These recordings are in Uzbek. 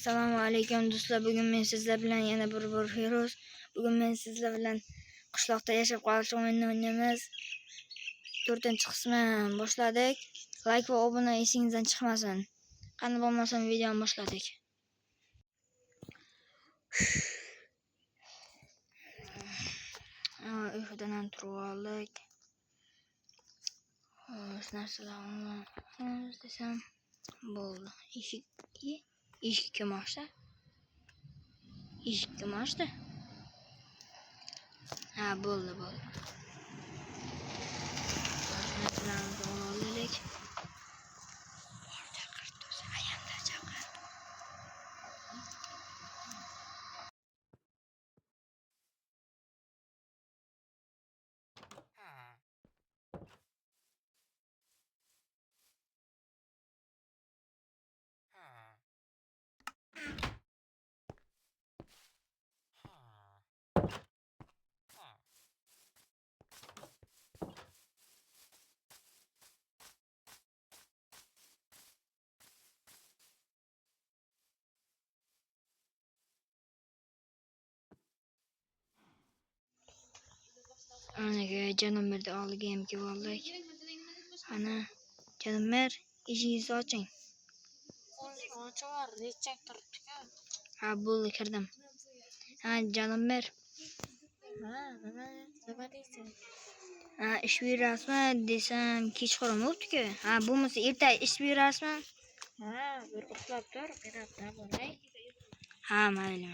Assalomu alaykum do'stlar. Bugun men sizlar bilan yana bir Heroes. Bugun men sizlar bilan qishloqda yashab qolish o'yinini o'ynaymiz. 4-qismi boshladik. Like va obuna esingizdan chiqmasin. Qani bo'lmasam videoni boshladik. Uyqudan ham turib oldik. Narsalarni desam bo'ldi. Eshik kim ochdi? Eshik kim ochdi? Ha, bo'ldi. Narsalarni olaylik. Anaga Janomerni oldiga ham kelib oldik. Ana Janomer, eshingizni oching. Ochar, rechak turibdi-ku. Ha, bo'ldi, kirdim. Ha, Janomer. Ha, nima deysan? Ha, ish buyurasizmi desam, kechqurun bo'libdi-ku. Ha, bo'lmasa erta ish buyurasizmi? Ha, bir uxlab tur, men ham dam olay. Ha, mayli.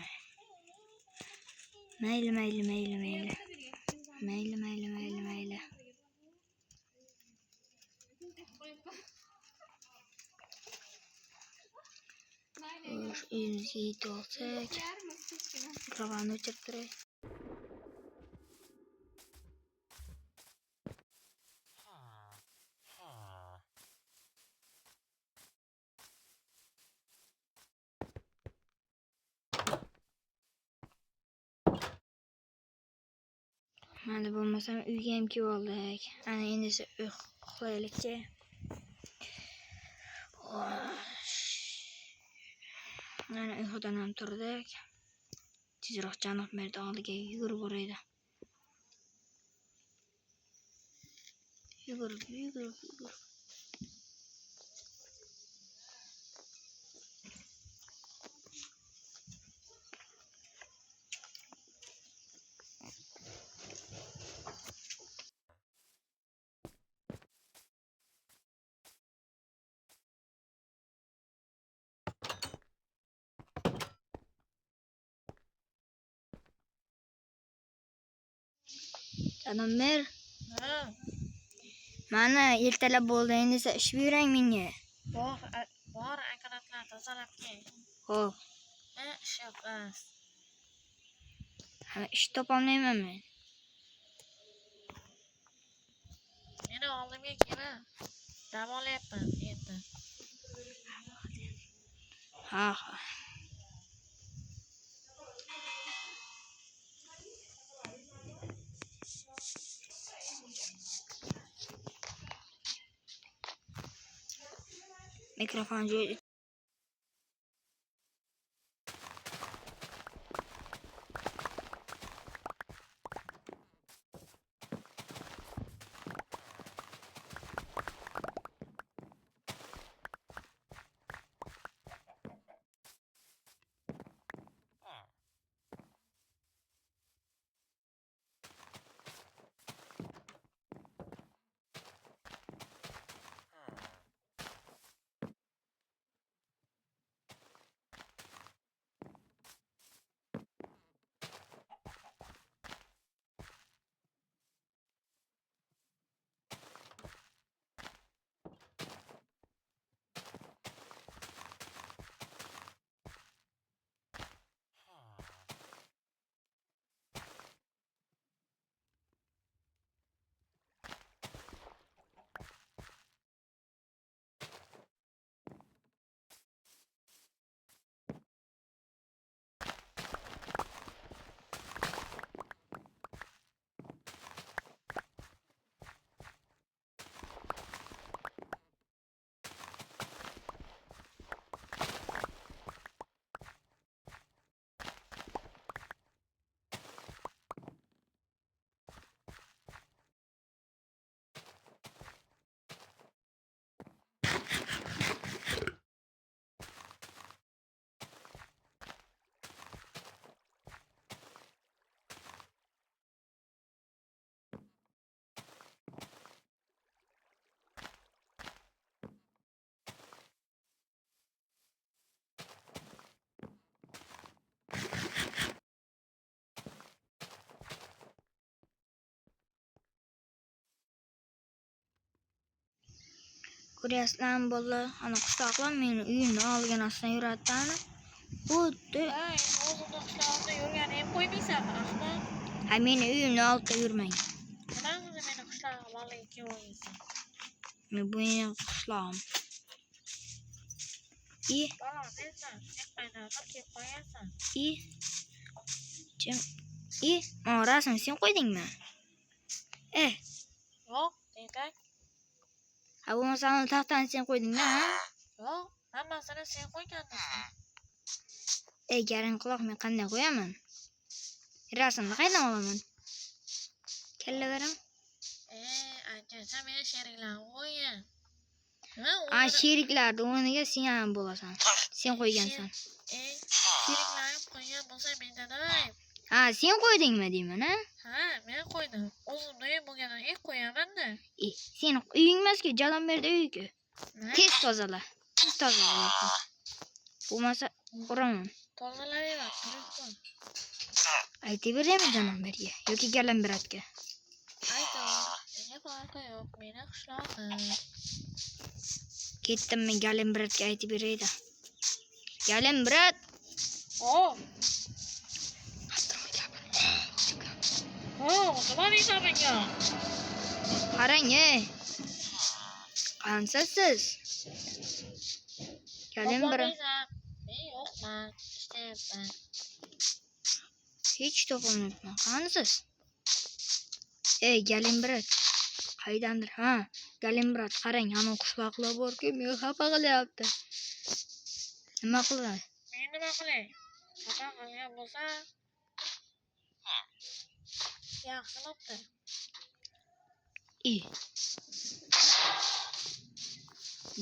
Uyimizga yetib olsak, mikrofonni o'chirib turay. Mana bo'lmasam uyga ham kelib oldik. Ana endi esa uxlaylikchi. Mana uyqudan ham turdik. Tezroq Janomerni oldiga yugurib boraydi. Yugurib. Janomer, Ha, mana ertalab bo'ldi, endi esa ish buyurang menga. bor akaratlar tozalab kel. Xo'p. Ha, ish yo'qmas. Ha, ish topolmayman men. Meni oldimga kela. Dam olyapman endi. Ha. Mikrofon joy. Ko'ryapsizlarmi bolalar? Ana qishloqlar meni uyimni olgan ostidan yuradimi? Xuddi Ay, o'zimni qishlog'imda yurgan ham qo'ymaysanmi, ahmoq? ha meni uyimni oldida yurmang. Nima o'zi meni qishlog'im oldiga kelib Men bu mening qishlog'im. Bola, sen qayerdan kelib qo'yasan? Jim. Rasmni sen qo'ydingmi? Yo'q, demak. Ha bo'lmasa uni taxtani sen qo'ydingmi? Yo'q, hammasini sen qo'yganmisan. Garing quloq men qanday qo'yaman? Rasmni qayerdan olaman? Kalla beram. Ancha meni sheriklarni qo'ygan. Sheriklarni o'rniga sen ham bo'lasan. Sen qo'ygansan. Sheriklarim qo'ygan bo'lsa menda nima ayb? Sen qo'ydingmi deyman, ha? Ha, men qo'ydim. O'zimda uy bo'lganidan qo'yaman-da. Seni uying emas-ku, Jalonberdi uyi-ku. Tez tozala. Bo'lmasa uraman. Tozalayman, turibman. Aytib beraymi Jalonberdiga yoki Galambiratga? Aytaman. Nega farqi yo'q, meni qishlog'im. Ketdim men Galambiratga aytib berayda. Galambirat. Nima deysan menga? Qarang, qansasiz? Galambirat. Men yo'qman, ishlayapman. Hech topolmayapman. Qansiz? Galambirat. Qaydandir? Galambirat, qarang, ana qishloqlar bor-ku, meni xafa qilyapti. Nima qilay? Men nima qilay? Xafa qilgan bo'lsa, yaxshi bo'pti.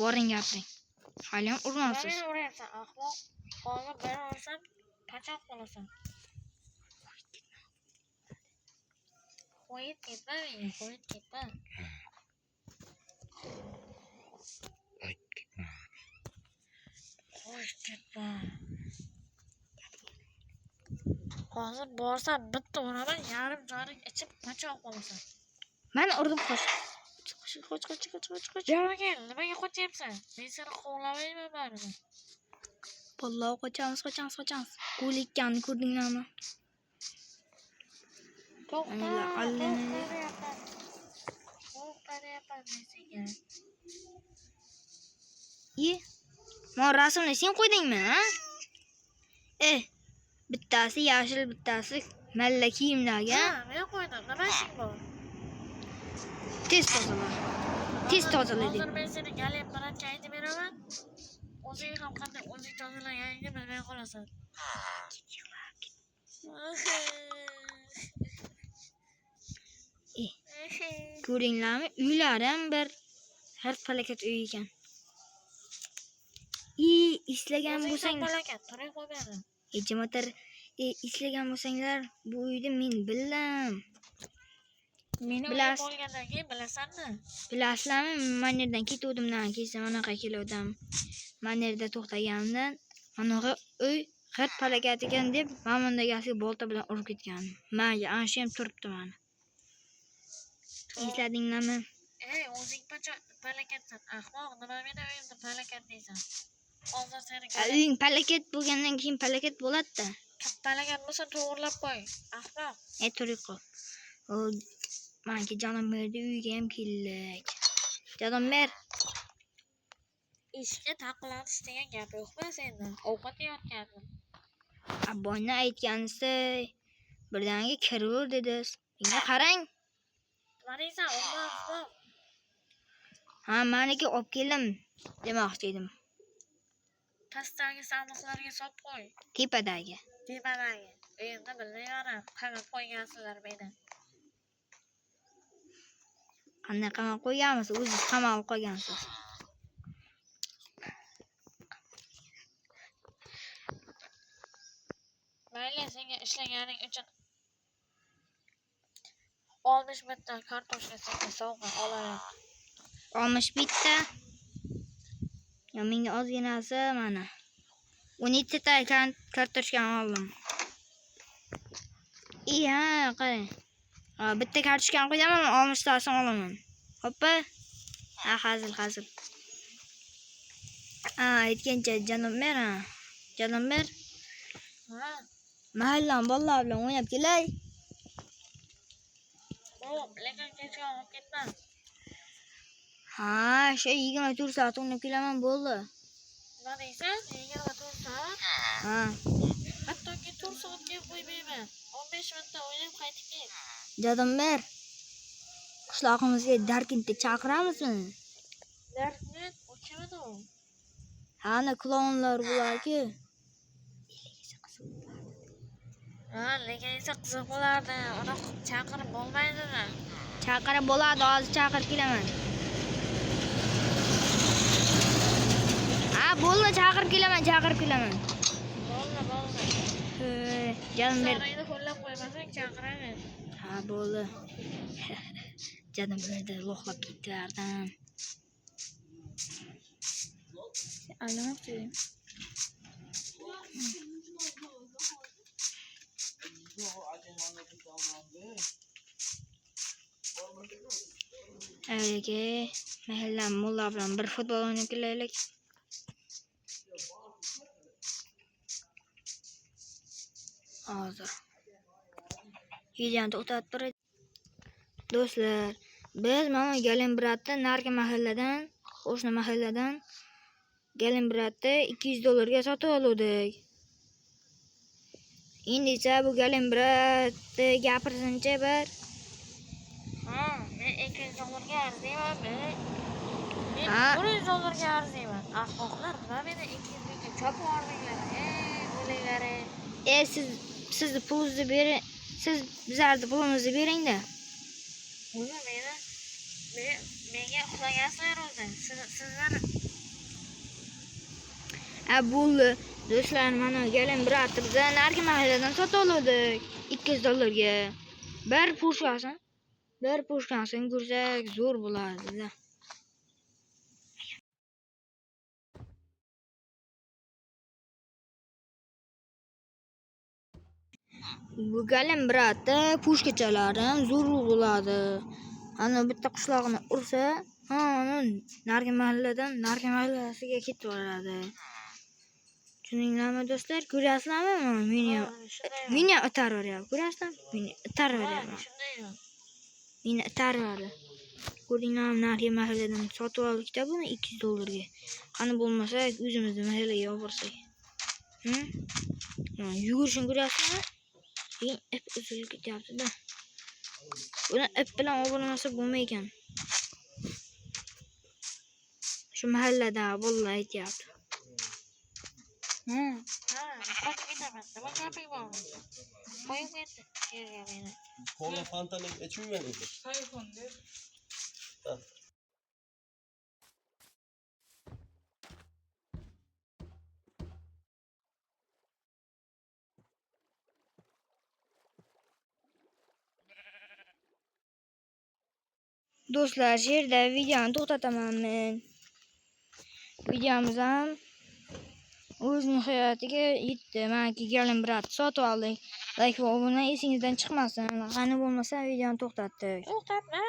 Boring gapiring. Hali ham urmasiz. Meni uryapsan, ahmoq. Hozir beni ursam, pachoq bo'lasan. Qo'yib ketma menga, qo'yib ketma. Qo'yib ketma. Hozir borsam bitta uraman, yarim joyini ichib pachoq bo'lasan. Men urdim, qoch. Jo'raga, nimaga qochyapsan? Men seni qovlamayman baribir. Vallahi qochamiz. Qo'likkanni ko'rdinglarmi? To'xtaryapman men senga. Men rasmni sen qo'ydingmi, ha? Bittasi yashil, bittasi malla kiyimlarga. Men qo'ydim. Nima ishing bor? Tez tozala Hozir dedim. men seni Galambiratga aytib beraman. O'zing ham qanday o'zing tozalaganingni bilmay qolasan. Ko'ringlarmi? Uylari ham bir har falokat uy ekan. Islagan bo'lsang, falokat turib qo'ymadim. Jimotar, islagan bo'lsanglar, bu uyni men bildim. Meni uyim bo'lgandan keyin bilasanmi? Bilasizlarmi? Men yerdan ketuvdimdan keyin anaqa keluvdim. Men yerda to'xtaganimdan anaqa uy har falokat ekan deb, mamon egasiga bolta bilan urib ketgan. Menga ana shu ham turibdi mana. Esladinglarmi? O'zing falokatsan, ahmoq. Nima meni uyimda falokat deysan? Hozir seni Uying falokat bo'lgandan keyin falokat bo'ladi-da. Falokat bo'lsa to'g'rilab qo'y, ahmoq. Turib qol. Menga Jalonberdi uyiga ham keldik. Jalonber. Ishga taqlanish degan gap yo'qmi senda? Ovqat yeyotgandim. Abboyni aytganisi birdaniga kirur dedi. Menga qarang. Nima deysan, ahmoq? Meniki olib keldim demoqchi edim. Pastdagi sandiqlarga solib qo'y. Tepadagi. Uyimda bilmayman, qamab qo'ygansizlar meni. Qanday qamab qo'yganmiz? O'zingiz qamalib qolgansiz. Mayli, senga ishlaganing uchun 60 bitta kartoshka senga sovg'a olaman. 60 bitta. Ya menga ozginasi mana. 12 ta kartoshkani oldim. Qarang. Bitta kartoshkani qo'yaman, 60 tasini olaman. Hoppa. Hazil. Aytgancha janob mer, ha. Janob mer. Ha. Mahallam bolalar bilan o'ynab kelay. Xo'p, lekin kechga olib ketma. Ha, shu 24 soat o'ynab kelaman bo'ldi. Nima deysan? 24 soat? Ha. Hattoki 4 soatga qo'ymayman. 15 minutda o'ynab qaytib kel. Janob mer. Qishlog'imizga Darkintga chaqiramizmi? Darknet, u kim edi u? Ana klonlar bular-ku. Ha, lekin esa qiziq bo'lardi. Uni chaqirib bo'lmaydi-da. Chaqirib bo'ladi, hozir chaqirib kelaman. Ha, bo'ldi, chaqirib kelaman. Bo'ldi. Janob mer. Soningni qo'llab qo'ymasang chaqiraver. Ha, bo'ldi. Janob merda lo'qlab ketdilardan. Aylanmoqchi. Aka, mahallam mulla bilan bir futbol o'ynab kelaylik. Hozir. Videoni to'xtatib turay. Do'stlar, biz mana Galenbratda narki mahalladan, qo'shni mahalladan Galenbratda $200 sotib oldik. Endi esa bu Galenbratni gapirsincha bir. Ha, men $200 arziyman. Men Ha. $100 arziyman. Ahmoqlar, nima meni 200 ga chopib yubormanglar. Bo'linglar. Sizni pulingizni bering. Siz bizlarga pulimizni bering-da. O'zi menga uxlagansizlar o'zi. Sizlar Bo'ldi. Do'stlar, mana Galenbratni biz narki mahalladan sotib oldik $200 ga. Bir pushkasini ko'rsak zo'r bo'ladi. Bu Galenbratda pushkachalarim zo'r bo'ladi. Ana bitta qishlog'ini ursa, narki mahallasiga ketib boradi. Tushundinglarmi do'stlar? Ko'ryapsizlarmi? Meni itarib beryapti. Ko'ryapsizlarmi? Meni itarib beryapti. Meni itarib berdi. Ko'rdinglarmi? Narki mahalladan sotib oldik-da buni $200 ga. Qani bo'lmasa, o'zimizni mahallaga olib borsak. Yugurishini ko'ryapsizmi? Ip uzilib ketyapti-da. Buni ip bilan olib bormasa bo'lmaydi. Shu mahallada bolalar aytyapti. qochib ketaman. Nima gaping bor? Qo'yib ketdi yerga meni. Kola fantalik içmiyorsun. Sayfondur. Do'stlar, yerda videoni to'xtataman men. Videomiz ham o'z nihoyatiga yetdi. Menga Galenbrat sotib oldik. Like va obuna esingizdan chiqmasin. Qani bo'lmasa videoni to'xtatdik. To'xtatma.